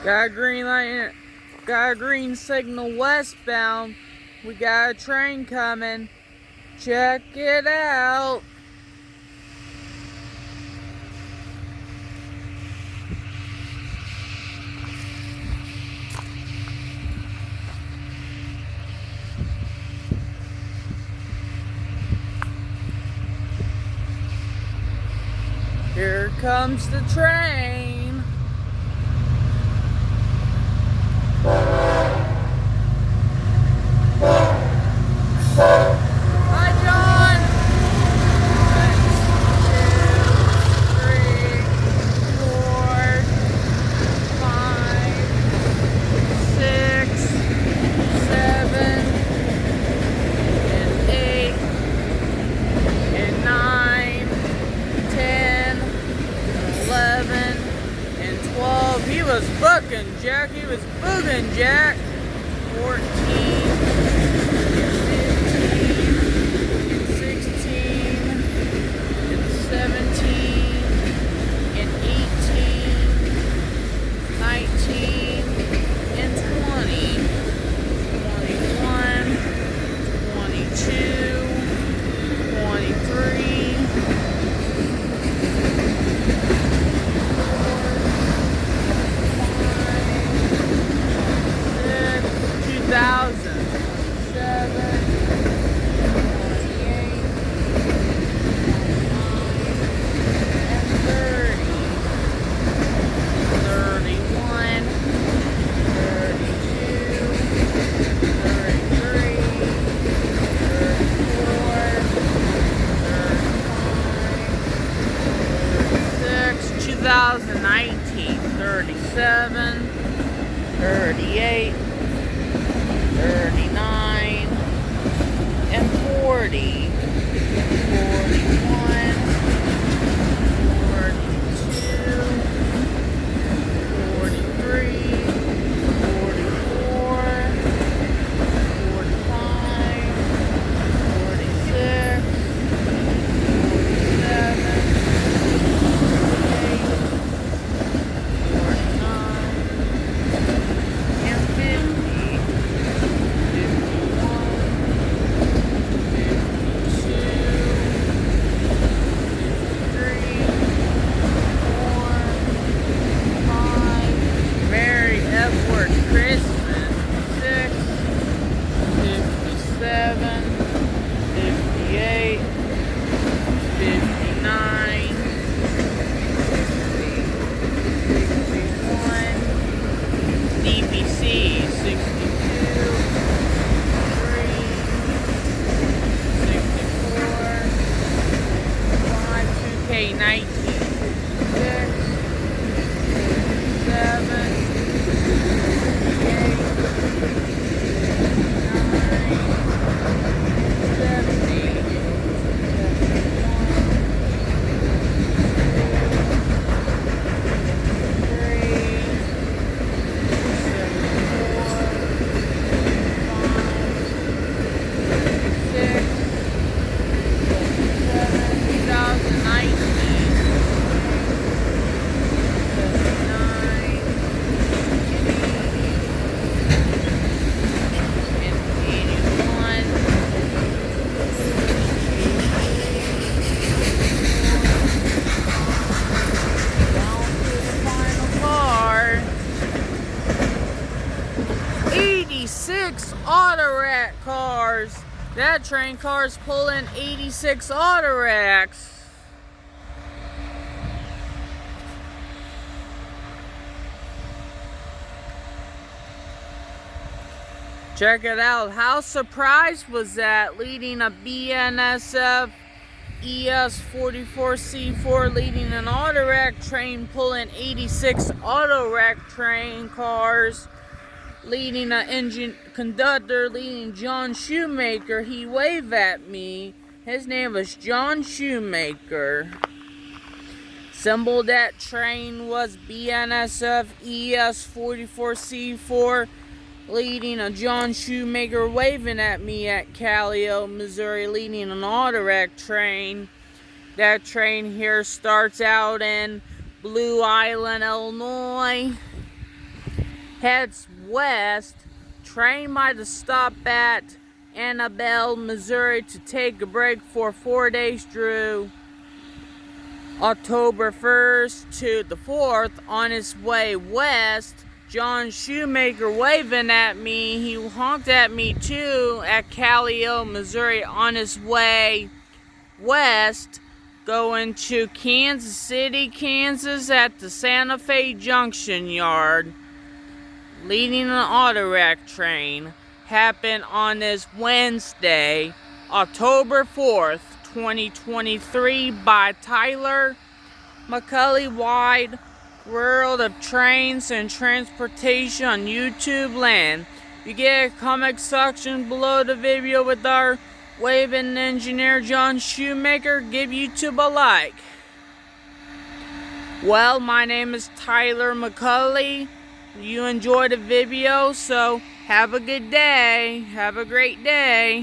Got a green light, got a green signal westbound. We got a train coming. Check it out. Here comes the train. Hi, John. 1, 2, 3, 4, 5, 6, 7, 8, and 9, 10, 11, and 12. He was bucking, Jack. He was booging, Jack. 14, 16, and 17, and 18, 19, and 20, 21, 22, 23, 2019, 37, 38, 39, and 40, 41, 42, 43, 44, 45, 46, 47, 86 Autorack cars. That train car's pulling 86 Autoracks. Check it out. How surprised was that? Leading a BNSF ES44C4, leading an Autorack train, pulling 86 Autorack train cars, leading an engine conductor, leading John Shoemaker. He waved at me. His name was John Shoemaker. Symbol that train was BNSF ES44C4, leading a John Shoemaker, waving at me at Callao, Missouri, leading an Autorack train. That train here starts out in Blue Island, Illinois, heads west. Train might have stopped at Anabel, Missouri to take a break for 4 days through October 1st to the 4th. On his way west, John Shoemaker waving at me. He honked at me too at Callao, Missouri on his way west, going to Kansas City, Kansas at the Santa Fe Junction Yard, leading an Autorack train. Happened on this Wednesday, October 4th, 2023 by Tyler McCully Wide, World of Trains and Transportation on YouTubeland. You get a comment section below the video with our waving engineer John Shoemaker. Give YouTube a like. Well, my name is Tyler McCully. You enjoyed the video, so have a good day. Have a great day.